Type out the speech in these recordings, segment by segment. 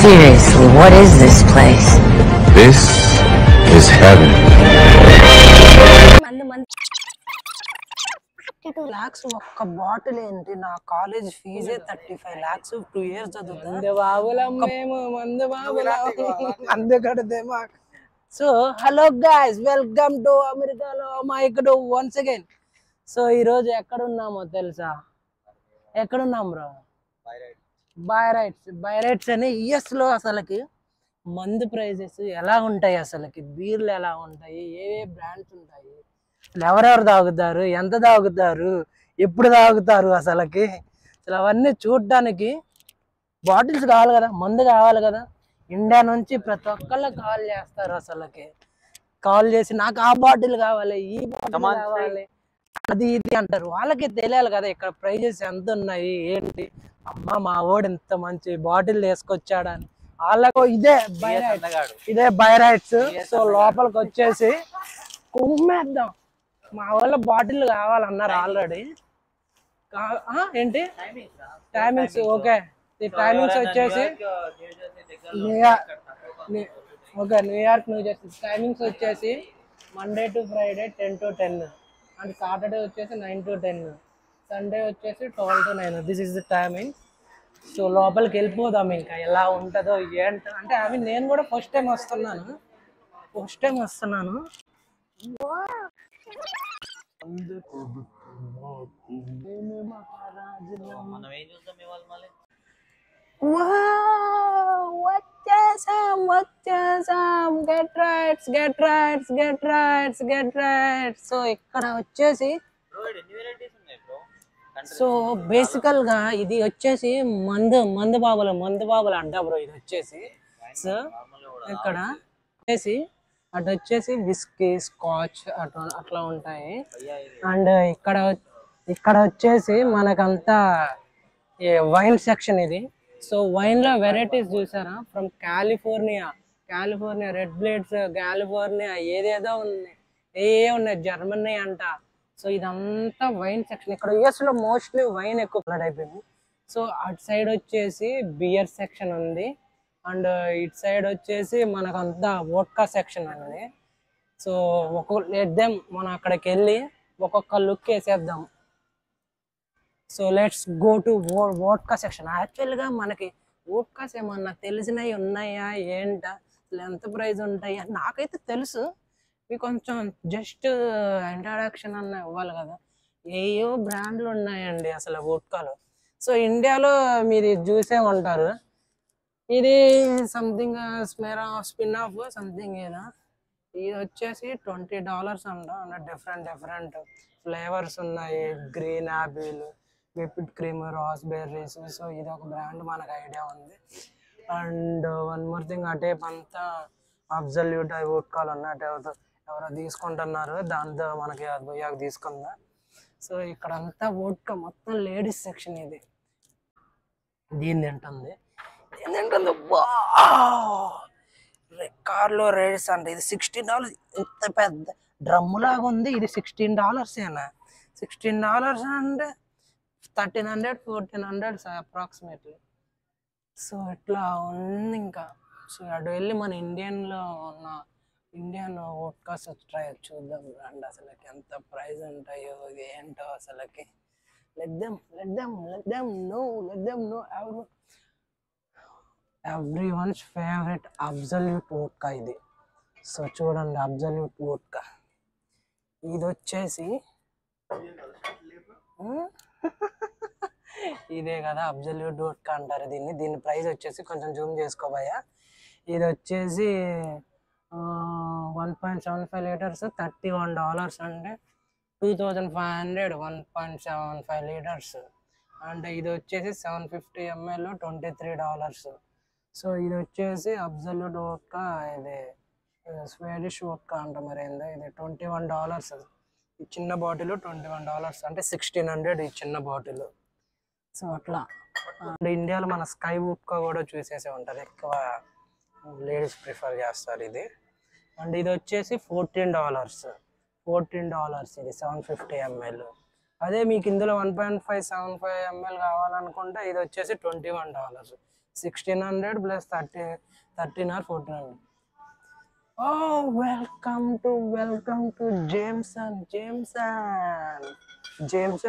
Seriously, what is this place? This is heaven. lakhs ఒక్క bottle ఏంటి? నా college ఫీజే 35 lakhs 2 years చదువుతా. మందు కడదేమా. So hello guys, welcome to అమెరికాలో మైకుడు వన్స్ అగైన్. సో ఈరోజు ఎక్కడున్నామో తెలుసా? ఎక్కడున్నాం బ్రో? బైరైట్స్ అని యుఎస్ లో అసలుకి మందు ప్రైజెస్ ఎలా ఉంటాయి, అసలుకి బీర్లు ఎలా ఉంటాయి, ఏ బ్రాండ్స్ ఉంటాయి, ఎవరెవరు తాగుతారు, ఎంత తాగుతారు, ఎప్పుడు తాగుతారు, అసలుకి అవన్నీ చూడడానికి బాటిల్స్ కావాలి కదా, మందు కావాలి కదా. ఇండియా నుంచి ప్రతి ఒక్కళ్ళు కాల్ చేస్తారు, అసలుకి కాల్ చేసి నాకు ఆ బాటిల్ కావాలి, ఈ బాటిల్ కావాలి, అది ఇది అంటారు. వాళ్ళకి తెలియాలి కదా ఇక్కడ ప్రైజెస్ ఎంత ఉన్నాయి ఏంటి. అమ్మ మా వాడు ఇంత మంచి బాటిల్ తీసుకొచ్చాడని వాళ్ళకు ఇదే బైరైట్స్. సో లోపలికి వచ్చేసి కుమ్మేద్దాం. మా వాళ్ళ బాటిల్ కావాలన్నారు ఆల్రెడీ. ఏంటి టైమింగ్స్? ఓకే, ఈ టైమింగ్స్ వచ్చేసి న్యూయార్క్ న్యూ జెర్సీ. టైమింగ్స్ వచ్చేసి Monday to Friday 10 to 10, and Saturday వచ్చేసి 9 to 10, సండే వచ్చేసి 12 to 9. This is the timing. So లోపలికి వెళ్ళిపోదాం. ఇంకా ఎలా ఉంటుందో ఏంటో అంటే అవి నేను కూడా ఫస్ట్ టైం వస్తున్నాను. వచ్చేసాం. Get rights. సో ఇక్కడ వచ్చేసి సో బేసికల్ గా ఇది వచ్చేసి మందు బాబులు అంట బ్రో. ఇది వచ్చేసి సో ఇక్కడ వచ్చేసి అటు వచ్చేసి విస్కీ, స్కాచ్ అట్లా ఉంటాయి. అండ్ ఇక్కడ వచ్చేసి మనకంతా వైన్ సెక్షన్ ఇది. సో వైన్ లో వెరైటీస్ చూసారా? From California red blades, California ఏదేదో ఉన్నాయి, జర్మనీ అంట. సో ఇదంతా వైన్ సెక్షన్. ఇక్కడ యుఎస్ లో మోస్ట్లీ వైన్ ఎక్కువ ఫ్లడ్ అయిపోయింది. సో అటు సైడ్ వచ్చేసి బియర్ సెక్షన్ ఉంది, అండ్ ఇటు సైడ్ వచ్చేసి మనకంతా వోడ్కా సెక్షన్ ఉంది. సో లేద్దాం మనం అక్కడికి వెళ్ళి ఒక్కొక్క లుక్ వేసేద్దాం. So let's go to vodka section. యాక్చువల్గా మనకి వోడ్కాస్ ఏమన్నా తెలిసినవి ఉన్నాయా ఏంటా, అసలు ఎంత ప్రైస్ ఉంటాయా? నాకైతే తెలుసు, మీకు కొంచెం జస్ట్ ఇంట్రడక్షన్ అన్న ఇవ్వాలి కదా. ఏయో బ్రాండ్లు ఉన్నాయండి అసలు వోడ్కాలో. సో ఇండియాలో మీరు చూసే ఉంటారు. ఇది సంథింగ్ స్పిన్ ఆఫ్ సంథింగ్ ఏదా. ఇది వచ్చేసి $20 అంట. డిఫరెంట్ ఫ్లేవర్స్ ఉన్నాయి. Green Apple, whipped cream, raspberries. So ఇది ఒక బ్రాండ్ మనకు ఐడియా ఉంది. అండ్ వన్ మోర్ థింగ్, ఆ టైప్ అంతా అబ్సల్యూట్ వోడ్కాలు ఉన్నట్టు ఎవరో తీసుకుంటున్నారు. దాంతో మనకి పోయాక తీసుకుందా. సో ఇక్కడంతా వోడ్కా మొత్తం లేడీస్ సెక్షన్. ఇది దీని తింటుంది. కార్లో రైడ్స్ అంట. ఇది $16. ఇంత పెద్ద డ్రమ్ము లాగా ఉంది. ఇది $16 ఏనా? $16 అంటే 1300 1400 అప్రాక్సిమేట్లీ. సో ఇట్లా ఉంది ఇంకా. సో అటు వెళ్ళి మన ఇండియన్ వోడ్కాస్ ట్రై చూద్దాం అండి. అసలుకి ఎంత ప్రైస్ ఉంటాయో ఏంటో అసలుకి. let them know everyone's favorite absolute vodka ఇది. సో చూడండి, అబ్సల్యూట్ వోడ్కా. ఇది వచ్చేసి ఇదే కదా అబ్సల్యూట్ వోడ్కా అంటారు దీన్ని. దీని ప్రైస్ వచ్చేసి కొంచెం జూమ్ చేసుకోబోయా. ఇది వచ్చేసి 1.75 లీటర్స్ $31 అంటే 2500 1.75 లీటర్స్. అంటే ఇది వచ్చేసి 750 ml $23. సో ఇది వచ్చేసి అబ్సల్యూట్ వోడ్కా. ఇది స్వీడిష్ వోడ్కా అంట. మరి ఏందో ఇది $21. ఈ చిన్న బాటిల్ $21 అంటే 1600 ఈ చిన్న బాటిల్. సో అట్లా. అండ్ ఇండియాలో మన స్కై వోడ్కా కూడా చూసేసే ఉంటారు, ఎక్కువ లేడీస్ ప్రిఫర్ చేస్తారు ఇది. అండ్ ఇది వచ్చేసి $14. ఇది 750 ml. అదే మీకు ఇందులో 1.575 ml కావాలనుకుంటే ఇది వచ్చేసి $21. 1600 plus 13 or 1400. Oh, welcome to Jameson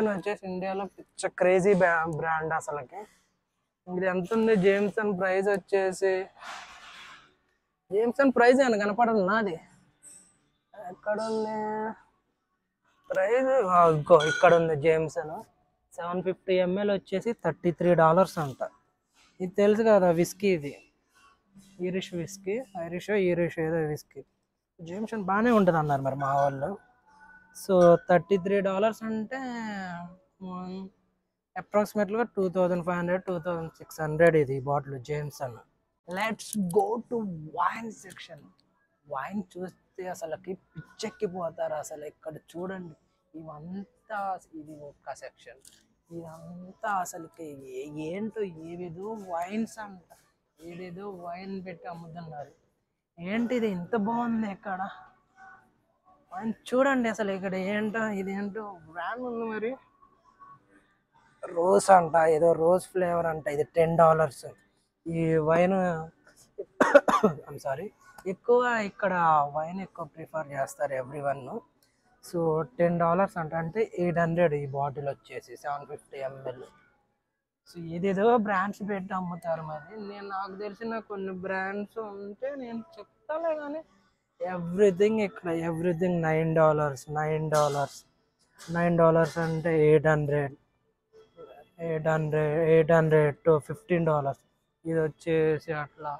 వచ్చేసి ఇండియాలో పిచ్చ క్రేజీ బ్రాండ్ అసలుకి. ఇది ఎంత ఉంది జేమ్సన్ ప్రైస్ వచ్చేసి? జేమ్సన్ ప్రైస్ అని కనపడదు నాది. ఎక్కడ ఉంది ప్రైస్? ఇక్కడ ఉంది జేమ్సన్ 750 ml వచ్చేసి $33 అంట. ఇది తెలుసు కదా విస్కీ, ఇది ఐరిష్ విస్కీ, ఐరిష్ ఏదో విస్కీ. జేమ్సన్ బాగానే ఉంటుంది అన్నారు మరి మా వాళ్ళు. సో $33 అంటే అప్రాక్సిమేట్గా 2500-2600 ఇది bottle Jamieson. Let's go to wine section. Wine చూస్తే అసలుకి పిచ్చెక్కిపోతారు అసలు. ఇక్కడ చూడండి, ఇవంతా ఇది ఒక సెక్షన్, ఇదంతా అసలుకి ఏంటో ఏదేదో వైన్స్ అంట, ఏదేదో వైన్ పెట్టి అమ్ముతున్నారు. ఏంటిది ఇంత బాగుంది ఇక్కడ వైన్? చూడండి అసలు ఇక్కడ ఏంటో, ఇదేంటో బ్రాండ్ ఉంది మరి, రోజ్ అంట, ఏదో రోజ్ ఫ్లేవర్ అంట. ఇది $10. ఈ వైన్ సారీ ఎక్కువ ఇక్కడ వైన్ ఎక్కువ ప్రిఫర్ చేస్తారు ఎవ్రీవన్. సో $10 అంట, అంటే 800 ఈ బాటిల్ వచ్చేసి 750 ml. సో ఏదేదో బ్రాండ్స్ పెట్టి అమ్ముతారు మరి. నాకు తెలిసిన కొన్ని బ్రాండ్స్ ఉంటే నేను చెప్తాలే, కానీ ఎవ్రీథింగ్ ఇక్కడ ఎవ్రీథింగ్ $9 అంటే 800 to $15. ఇది వచ్చేసి అట్లా.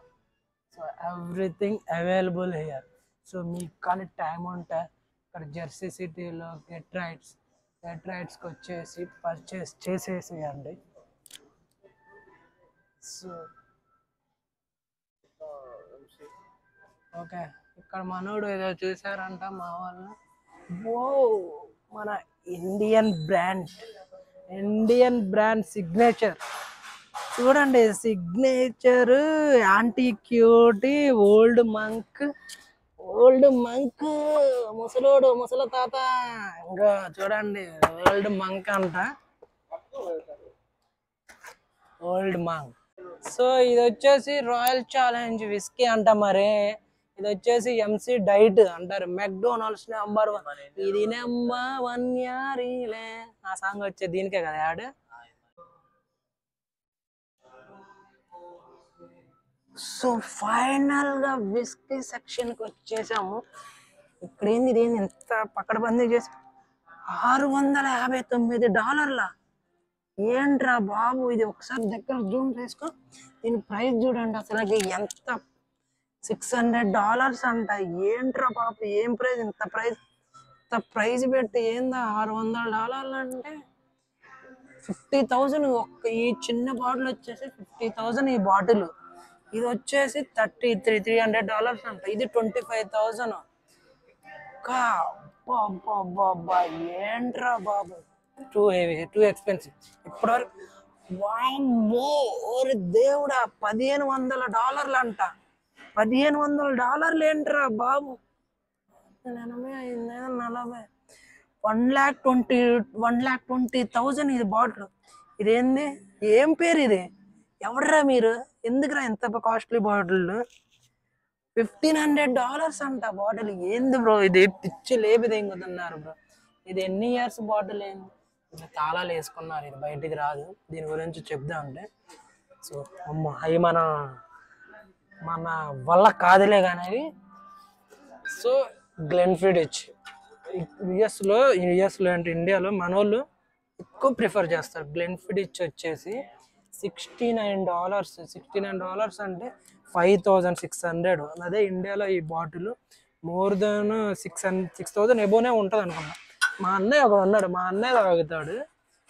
So everything available here. So మీకు కానీ టైం ఉంటే ఇక్కడ జెర్సీ సిటీలో గెట్ రైట్స్కి వచ్చేసి పర్చేస్ చేసేసేయండి. సో ఓకే, ఇక్కడ మనోడు ఏదో చూసారంట మా వాళ్ళు. ఓ, మన ఇండియన్ బ్రాండ్ సిగ్నేచర్ చూడండి. సిగ్నేచర్ యాంటీక్యూటీ ఓల్డ్ మంక్ ముసల తాత. ఇంకా చూడండి, ఓల్డ్ మంక్ అంట, ఓల్డ్ మంక్. సో ఇది వచ్చేసి రాయల్ ఛాలెంజ్ విస్కీ అంట. మరి ఇది వచ్చేసి MC డైట్ అంటారు, మెక్డొనాల్డ్స్ #1. ఇది #1 యారీలే, ఆ సాంగ్ వచ్చే దీనికే కదా యాడ్. సో ఫైనల్ గా విస్కీ సెక్షన్ కి వచ్చేసాము. ఇక్కడ ఇదేంది ఎంత పక్కడబందీ చేసి $659. ఏంట్రా బాబు ఇది? ఒకసారి దగ్గర జూమ్ చేసుకో, దీని ప్రైస్ చూడండి అసలు ఎంత, $600 అంట. ఏంట్రా బాబు, ఏం ప్రైస్? ఇంత ప్రైస్ పెట్టి ఏందా $600 అంటే 50,000. ఒక్క ఈ చిన్న బాటిల్ వచ్చేసి 50,000 ఈ బాటిల్. ఇది వచ్చేసి $300 అంట. ఇది 25,000. ఏంట్రా బాబు, టూ హెవీ, టూ ఎక్స్పెన్సివ్. ఇప్పటివరకు వామ్మో దేవుడా, $1,500 అంట. $1,500 ఏంట్రా బాబు? 40 1,20,000 ఇది బాటిల్. ఇదేంది, ఏం పేరు ఇది? ఎవడరా మీరు? ఎందుకురా ఎంత కాస్ట్లీ బాటిల్? $1,500 అంట బాటిల్. ఏంది బ్రో ఇది? పిచ్చి లేపి తెంగుతున్నారు బ్రో. ఇది ఎన్ని ఇయర్స్ బాటిల్? ఏంది తాళాలు వేసుకున్నారు, ఇది బయటికి రాదు. దీని గురించి చెప్దా అంటే, సో అమ్మ అవి మన వల్ల కాదులే కానీ అవి. సో గ్లెన్ఫిడిచ్ యుఎస్లో అంటే ఇండియాలో మన వాళ్ళు ఎక్కువ ప్రిఫర్ చేస్తారు. గ్లెన్ఫిడిచ్ వచ్చేసి $69 అంటే 5,600. అదే ఇండియాలో ఈ బాటిల్ మోర్ దెన్ 6,000 ఎబోనే ఉంటుంది అనుకున్నా. మా అన్నయ్య ఒక ఉన్నాడు, మా అన్నయ్య తాగుతాడు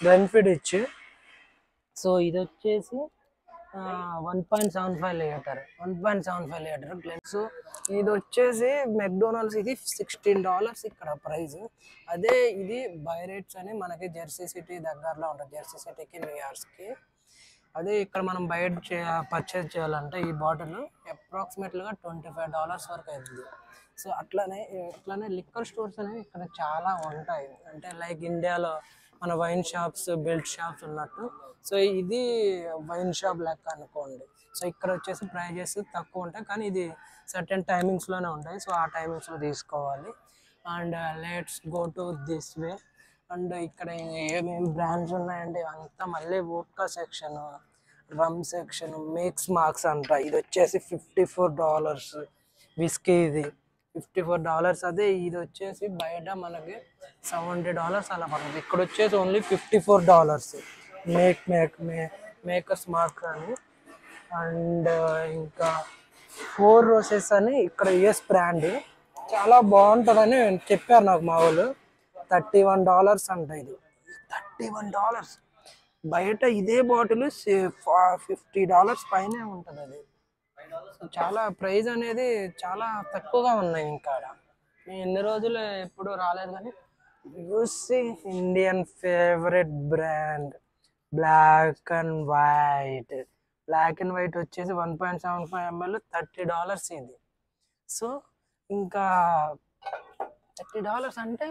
గ్లెన్ఫిడిచ్. సో ఇది వచ్చేసి 1.75 లీటర్. సో ఇది వచ్చేసి మెక్డొనాల్డ్స్, ఇది $16 ఇక్కడ ప్రైస్. అదే ఇది బైరేట్స్ అని మనకి జెర్సీ సిటీ దగ్గరలో ఉంటుంది, జెర్సీ సిటీకి న్యూయార్క్కి. అదే ఇక్కడ మనం బయట పర్చేజ్ చేయాలంటే ఈ బాటిల్ అప్రాక్సిమేట్లీగా $25 వరకు అవుతుంది. సో అట్లానే లిక్కర్ స్టోర్స్ అనేవి ఇక్కడ చాలా ఉంటాయి, అంటే లైక్ ఇండియాలో మన వైన్ షాప్స్, బెల్ట్ షాప్స్ ఉన్నట్టు. సో ఇది వైన్ షాప్ లెక్క అనుకోండి. సో ఇక్కడ వచ్చేసి ప్రైజెస్ తక్కువ ఉంటాయి, కానీ ఇది సర్టెన్ టైమింగ్స్లోనే ఉంటాయి. సో ఆ టైమింగ్స్లో తీసుకోవాలి. And let's go to this way. And ఇక్కడ ఏమేమి బ్రాండ్స్ ఉన్నాయండి అంతా మళ్ళీ వోడ్కా సెక్షన్, రమ్ సెక్షన్, మేక్స్ మార్క్స్ అంట. ఇది వచ్చేసి $54 విస్కీ. ఇది $54. అదే ఇది వచ్చేసి బయట మనకి $70 అలా పడుతుంది. ఇక్కడ వచ్చేసి ఓన్లీ $54. మేకర్స్ మార్క్ అని. అండ్ ఇంకా 4 Roses అని ఇక్కడ యుఎస్ బ్రాండ్, చాలా బాగుంటుందని చెప్పారు నాకు మా వాళ్ళు. $31 అంట. ఇది $31. బయట ఇదే బాటిల్ $50 పైనే ఉంటుంది అది. సో చాలా ప్రైస్ అనేది చాలా తక్కువగా ఉన్నాయి. ఇంకా నేను ఎన్ని రోజులు ఎప్పుడు రాలేదు, కానీ you see Indian favourite brand black and white. Black and white వచ్చేసి 1.75 ml $30 ఇది. సో ఇంకా $30 అంటే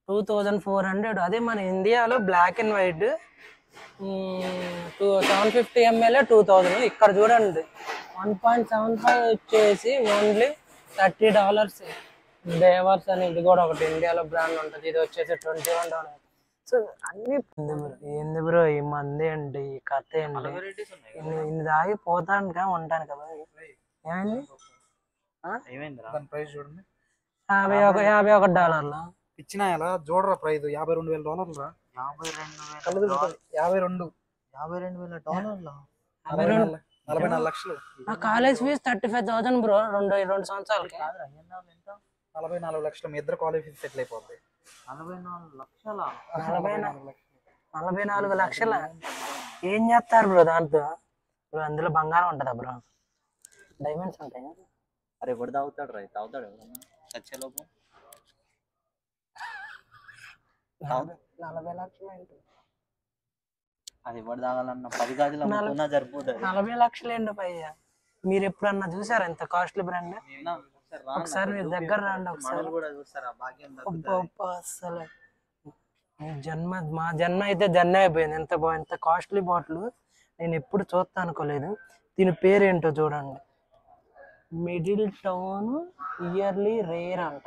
2400. అదే మన ఇండియాలో బ్లాక్ అండ్ వైట్ 750 ml 2000. ఇక్కడ చూడండి 1.75 వచ్చేసి ఓన్లీ $30. డేవర్స్ అని ఇది కూడా ఒకటి ఇండియాలో బ్రాండ్ ఉంటుంది, ఇది వచ్చేసి $21. సో అన్ని ఏంది బ్రో ఈ మంది ఏంటి, ఈ కథ ఏంటి, ఇన్ని దాగి పోతానుక ఉంటాను కదా. ఏమైంది? ప్రైస్ చూడండి, $51. ఇచ్చిన ఎలా చూడరా ప్రైస్ $52,000 రా. $52,000 44 లక్షలు. నా కాలేజ్ ఫీజు 35,000 బ్రో, రెండు సంవత్సరాలకి 44 లక్షలు. మీ ఇద్దరు కాలేజ్ ఫీజు సెటిల్ అయిపోద్ది. 44 లక్షల ఏం చేస్తారు బ్రో దాంతో? బ్రో అందులో బంగారం ఉంటుందా బ్రో? డైమండ్స్ ఉంటాయి. అరే ఎవడు తాగుతాడు రా, తాగుతాడు ఎవడన్నా చచ్చేలోపు. 40 లక్షలు ఏంటి? అది ఎవడు తాగాలన్న 10 గాజులు అమ్ముకున్నా సరిపోతుంది. 40 లక్షలు ఏంటి పయ్యా? మీరు ఎప్పుడన్నా చూసారా ఎంత కాస్ట్లీ బ్రాండ్? ఒకసారి మీరు దగ్గర రండి ఒకసారి. అసలు మా జన్మ అయితే జన్మ అయిపోయింది. ఎంత కాస్ట్లీ బాటిల్ నేను ఎప్పుడు చూస్తా అనుకోలేదు. దీని పేరేంటో చూడండి, మిడిల్ టౌన్ ఇయర్లీ రేర్ అంట.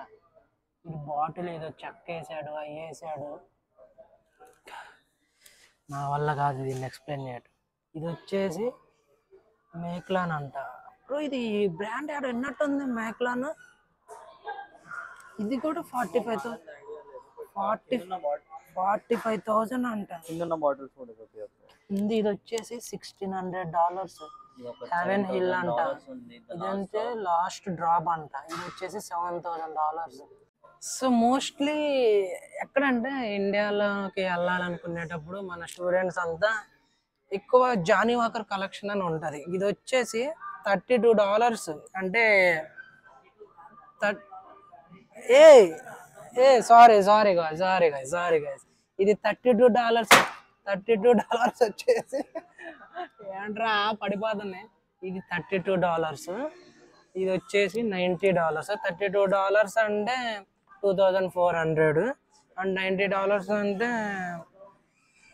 ఇది బాటిల్ ఏదో చెక్క వేసాడు, అవి వేసాడు, నా వల్ల కాదు దీన్ని ఎక్స్ప్లెయిన్ చేయడం. ఇది వచ్చేసి మేక్లాన్ అంట. ఇది బ్రాండ్ యాడ్ ఎన్నట్టుంది మేక్లాన్. ఇది కూడా 45,000 అంట. ఇది వచ్చేసి $1,600. హెవెన్ హిల్ అంట. ఇదంటే లాస్ట్ డ్రాప్ అంట. ఇది వచ్చేసి $7,000. సో మోస్ట్లీ ఎక్కడంటే ఇండియాలోకి వెళ్ళాలనుకునేటప్పుడు మన స్టూడెంట్స్ అంతా ఎక్కువ జానీ వాకర్ కలెక్షన్ అని ఉంటుంది. ఇది వచ్చేసి $32. అంటే సారీ గైస్, ఇది $32 వచ్చేసి ఏంట్రా పడిపోతున్నాయి. ఇది $32, ఇది వచ్చేసి $90. $32 అంటే 2400 అండ్ $90 అంటే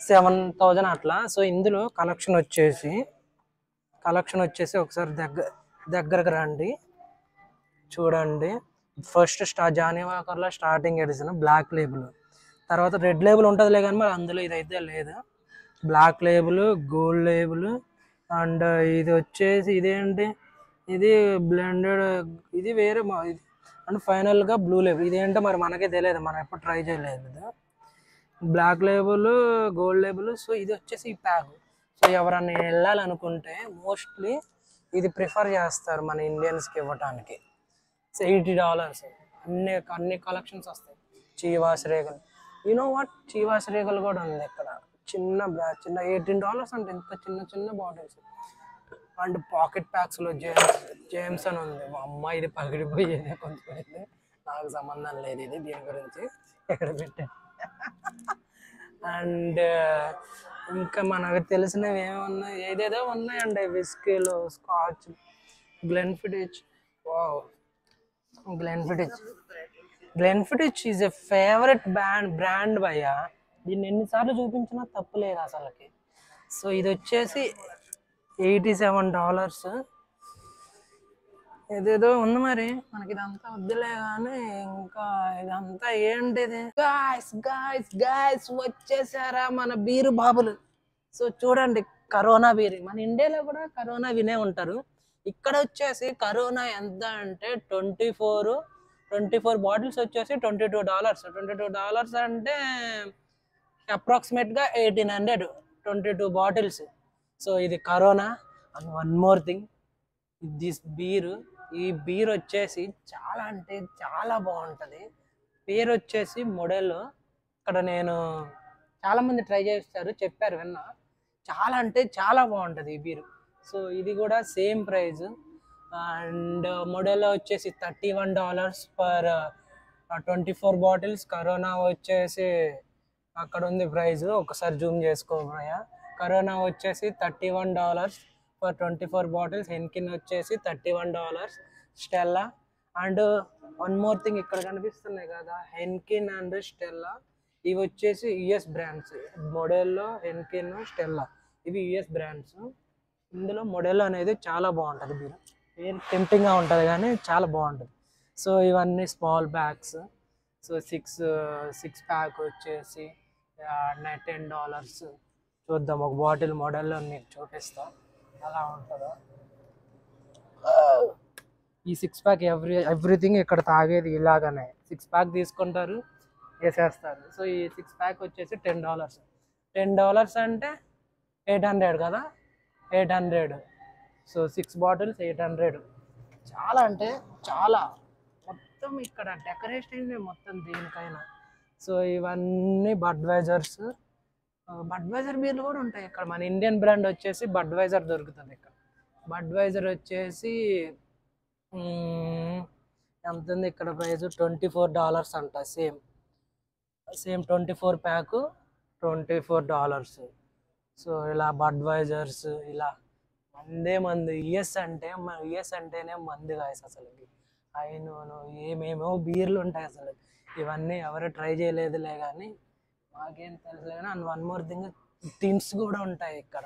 7000 అట్లా. సో ఇందులో కలెక్షన్ వచ్చేసి ఒకసారి దగ్గరకు రండి చూడండి. ఫస్ట్ జానీ వాకర్లో స్టార్టింగ్ ఎడిషన్ బ్లాక్ లేబుల్, తర్వాత రెడ్ లేబుల్ ఉంటుందిలే కానీ మరి అందులో ఇదైతే లేదు. Black label, gold label, and ఇది వచ్చేసి ఇదేంటి, ఇది బ్లెండెడ్, ఇది వేరే ఇది. అండ్ ఫైనల్గా బ్లూ లేబుల్, ఇదేంటో మరి మనకే తెలియదు, మనం ఎప్పుడు ట్రై చేయలేదు. Black label, gold label. So ఇది వచ్చేసి ఈ ప్యాక్. సో ఎవరన్నా వెళ్ళాలనుకుంటే మోస్ట్లీ ఇది ప్రిఫర్ చేస్తారు మన ఇండియన్స్కి ఇవ్వటానికి. సో $80 అన్ని కలెక్షన్స్ వస్తాయి. చీవాస్ రేగల్, వాట్ చీవాస్ రేగల్ కూడా ఉంది ఇక్కడ. చిన్న $18 అంటే ఇంత చిన్న బాటిల్స్. అండ్ పాకెట్ ప్యాక్స్లో జేమ్స్ అని ఉంది. అమ్మ ఇది పగిలిపోయేది కొంచెం, నాకు సంబంధం లేదు ఇది దీని గురించి ఎక్కడ పెట్టా. అండ్ ఇంకా మనకు తెలిసినవి ఏమున్నాయి, ఏదేదో ఉన్నాయండి. విస్కీలు, scotch, Glenfiddich. Wow, Glenfiddich is a favourite brand భయ్యా. దీన్ని ఎన్నిసార్లు చూపించినా తప్పు లేదు అసలుకి. సో ఇది వచ్చేసి $87. ఏదేదో ఉంది మరి, మనకి ఇదంతా వద్దులే కానీ. ఇంకా ఇదంతా ఏంటిది? గాయ్స్ గాయ్స్ గాయ్స్ వచ్చేసారా మన బీరు బాబులు. సో చూడండి, కరోనా బీర్. మన ఇండియాలో కూడా కరోనా వినే ఉంటారు. ఇక్కడ వచ్చేసి కరోనా ఎంత అంటే 24 బాటిల్స్ వచ్చేసి $22. $22 అంటే అప్రాక్సిమేట్గా 1800, 22 బాటిల్స్. సో ఇది corona. And one more thing, this beer. ఈ బీర్ వచ్చేసి చాలా అంటే చాలా బాగుంటుంది. పేరు వచ్చేసి మోడెల్లో. ఇక్కడ నేను చాలామంది ట్రై చేస్తారు, చెప్పారు, విన్నా. చాలా అంటే చాలా బాగుంటుంది ఈ బీరు. సో ఇది కూడా సేమ్ ప్రైస్. అండ్ మోడెల్లో వచ్చేసి $31 ఫర్ 24 బాటిల్స్. కరోనా వచ్చేసి అక్కడ ఉంది ప్రైస్, ఒకసారి జూమ్ చేసుకోబోయా. కరోనా వచ్చేసి $31 ఫర్ 24 బాటిల్స్. హెన్కిన్ వచ్చేసి $31. Stella and one more thing, ఇక్కడ కనిపిస్తున్నాయి కదా హెన్కిన్ అండ్ స్టెల్లా, ఇవి వచ్చేసి యుఎస్ బ్రాండ్స్. మోడెల్లో, హెన్కిన్, స్టెల్లా ఇవి యుఎస్ బ్రాండ్స్. ఇందులో మోడెల్లో అనేది చాలా బాగుంటుంది బీర్. ఏం టెంప్టింగ్గా ఉంటుంది కానీ చాలా బాగుంటుంది. సో ఇవన్నీ small bags. So six pack వచ్చేసి $10. చూద్దాం, ఒక బాటిల్ మోడల్లో మీకు చూపిస్తాం ఎలా ఉంటుందో. ఈ 6 ప్యాక్ ఎవ్రీథింగ్ ఇక్కడ తాగేది ఇలాగనే 6 ప్యాక్ తీసుకుంటారు, వేసేస్తారు. సో ఈ 6 ప్యాక్ వచ్చేసి $10. $10 అంటే 800 కదా, 800. So 6 bottles 800. చాలా అంటే చాలా. మొత్తం ఇక్కడ డెకరేషన్ మొత్తం దేనికైనా. సో ఇవన్నీ బడ్వైజర్స్. బడ్వైజర్ బీర్లు కూడా ఉంటాయి ఇక్కడ. మన ఇండియన్ బ్రాండ్ వచ్చేసి బడ్వైజర్ దొరుకుతుంది ఇక్కడ. బడ్వైజర్ వచ్చేసి ఎంత ఉంది ఇక్కడ ప్రైస్? $24 అంట. Same 24 pack $24. సో ఇలా బడ్వైజర్స్ ఇలా మందు. యుఎస్ అంటేనే మందు గాయస్ అసలుకి. అయినోను ఏమేమో బీర్లు ఉంటాయి అసలు. ఇవన్నీ ఎవరు ట్రై చేయలేదులే కానీ మాకేం తెలుసులే కానీ. And one more thing, tins కూడా ఉంటాయి ఇక్కడ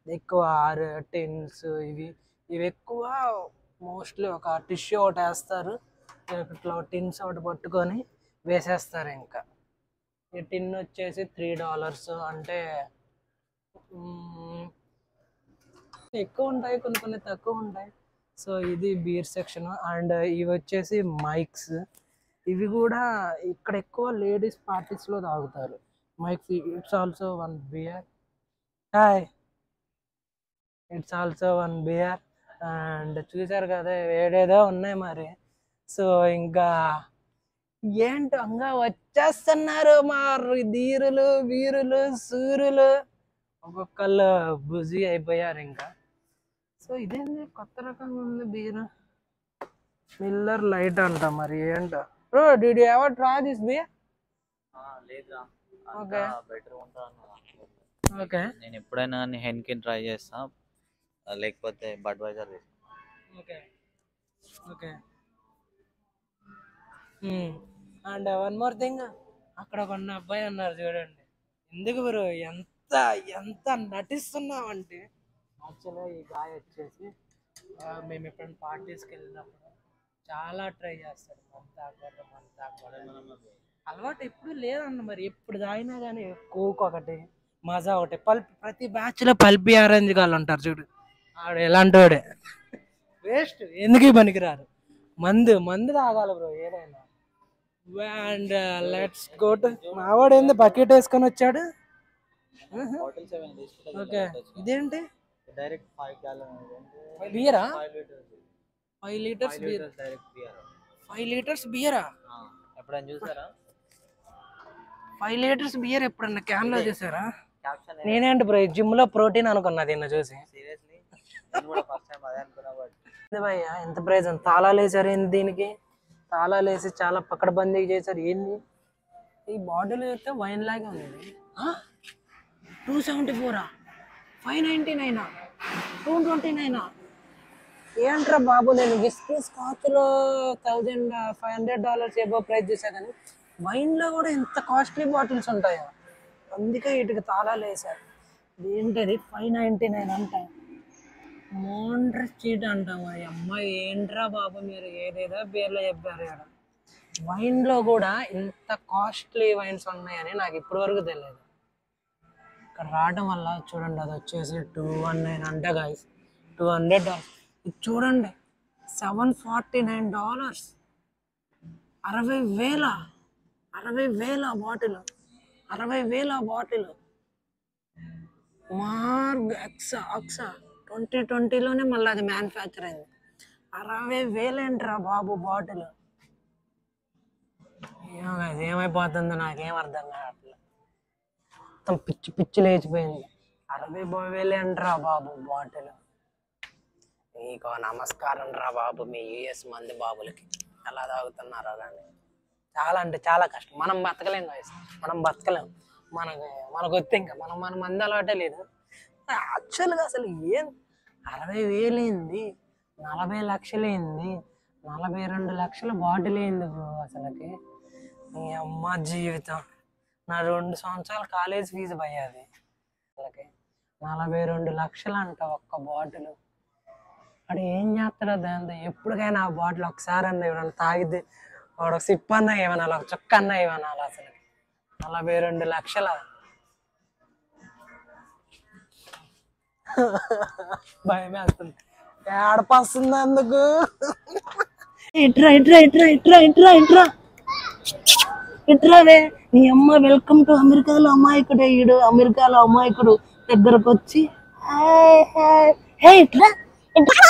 ఎక్కువ. 6 టిన్స్. ఇవి ఎక్కువ మోస్ట్లీ ఒక టిష్యూ ఒకటి వేస్తారు, ఇట్లా టిన్స్ ఒకటి పట్టుకొని వేసేస్తారు. ఇంకా ఈ టిన్ వచ్చేసి $3 అంటే ఎక్కువ ఉంటాయి, కొన్ని తక్కువ ఉంటాయి. సో ఇది బీర్ సెక్షన్. అండ్ ఇవి వచ్చేసి మైక్స్. ఇవి కూడా ఇక్కడ ఎక్కువ లేడీస్ పార్టీస్లో తాగుతారు mix. It's also 1 beer. Hi, it's also 1 beer. And చూసారు కదా ఏడేదో ఉన్నాయి మరి. సో ఇంకా ఏంటంగా వచ్చేస్తున్నారు మా ధీరులు, వీరులు, సూర్యులు. ఒక్కొక్కళ్ళు బిజీ అయిపోయారు ఇంకా. సో ఇదేంటి కొత్త రకంగా ఉంది బీర్. మిల్లర్ లైట్ అంట, మరి ఏంటో. Bro, did you ever try this beer? లేదురా. ఓకే, బెటర్ ఉంటాను. ఓకే. నేను ఎప్పుడైనా హెన్కిన్ ట్రై చేస్తా, లేకపోతే Budweiser. Okay, okay. And one more thing, అక్కడ కొన్న అబ్బాయి అన్నారు చూడండి. ఎందుకు బ్రో ఎంత నటిస్తున్నామంటే, యాక్చువల్గా ఈ గాయ వచ్చేసి మేము ఎప్పుడైనా పార్టీస్కి వెళ్ళినప్పుడు చాలా ట్రై చేస్తాడు. అలవాటు ఎప్పుడు లేదన్న, మరి ఎప్పుడు తాగినా కానీ కోక్ ఒకటి, మజా ఒకటి, ప్రతి బ్యాచ్లో పల్పి ఆరెంజ్ గాళ్ళు ఉంటారు చూడు, ఆడు ఎలాంటి వాడే. వేస్ట్, ఎందుకు పనికిరారు. మందు తాగాలి బ్రో ఏదైనా. And let's go to. మావాడు ఏంది బకెట్ వేసుకొని వచ్చాడు. ఓకే, ఇదేంటి డైరెక్ట్ 5 gallons బియరా? 5 liters beer. Direct beer. 5 liters బియరా? ఎప్పుడైనా చూసారా 5 liters బియర్? ఎప్పుడన్నా క్యాన్ లో చూసారా? క్యాప్షన్ నేనేంటి బ్రో జిమ్ లో ప్రోటీన్ అనుకున్నా దీన్ని చూసి. సీరియస్లీ నేను కూడా ఫస్ట్ టైం అదే అనుకున్నా. బట్ భయ్యా ఎంత ప్రైస్? తాళాలు వేసారు ఏంది దీనికి? తాళాలు వేసి చాలా పక్కడబందీ చేశారు ఏంది? ఈ బాటిల్ అయితే వైన్ లాగా ఉంది. 274, 599, 229. ఏంట్రా బాబు, నేను విస్కీ స్కాచ్లో $1,500 ఏబో ప్రైస్ చూసా, కానీ వైన్లో కూడా ఇంత కాస్ట్లీ బాటిల్స్ ఉంటాయా? అందుకే వీటికి తాళాలు వేసారు. ఏంటది 599 అంట. మోండ్ర స్ట్రీట్ అంటాం. అమ్మాయి ఏంట్రా బాబు మీరు ఏదేదో పేర్లు చెప్పారు ఇక్కడ. వైన్లో కూడా ఇంత కాస్ట్లీ వైన్స్ ఉన్నాయని నాకు ఇప్పటి వరకు తెలియదు. ఇక్కడ రావడం వల్ల చూడండి, అది వచ్చేసి 219 అంట గాయస్, $200. ఇది చూడండి, $749, 60,000 బాటిల్, 60,000 బాటిల్. మార్గ్ అక్సా 2020లోనే మళ్ళీ అది మ్యానుఫ్యాక్చర్ అయింది. 60,000 ఏంట్రా బాబు బాటిల్. ఏమైపోతుందో నాకేం అర్థం కావట్లేదు. మొత్తం పిచ్చి పిచ్చి లేచిపోయింది. 60,000 ఏంట్రా బాబు బాటిల్. నీకో నమస్కారం రా బాబు, మీ యుఎస్ మంది బాబులకి ఎలా తాగుతున్నారా కానీ. చాలా అంటే చాలా కష్టం. మనం బతకలేం వయసు, మనం బతకలేం. మనకు వస్తే ఇంకా మన మంది అలవాటే లేదు. యాక్చువల్గా అసలు ఏం 60,000 ఏంది, 40 లక్షలు ఏంది, 42 లక్షల బాటిల్ ఏంది బ్రో అసలుకి. నీ అమ్మ జీవితం. నా 2 సంవత్సరాల కాలేజ్ ఫీజు పోయేది అసలుకి. 42 లక్షలు అంట ఒక్క బాటిల్. వాడు ఏం చేస్తాడో దాంతో. ఎప్పటికైనా ఆ బాటిల్ ఒకసారి అన్న ఇవ్వనాలి, తాగితే వాడు ఒక సిప్ అన్న ఇవ్వనాలి, ఒక చుక్క అన్న ఇవ్వనాలి. అసలు 42 లక్షల. భయమే వస్తుంది, ఏడపస్తుంది అందుకు. ఇట్రా ఇట్రా ఇట్రా ఇట్రా ఇట్రా ఇట్రా ఇట్రావే. నీ అమ్మ వెల్కమ్ టు అమెరికాలో అమాయకుడే ఈడు. అమెరికాలో అమాయకుడు దగ్గరకు వచ్చి హే ఇట్రా ఇట్రా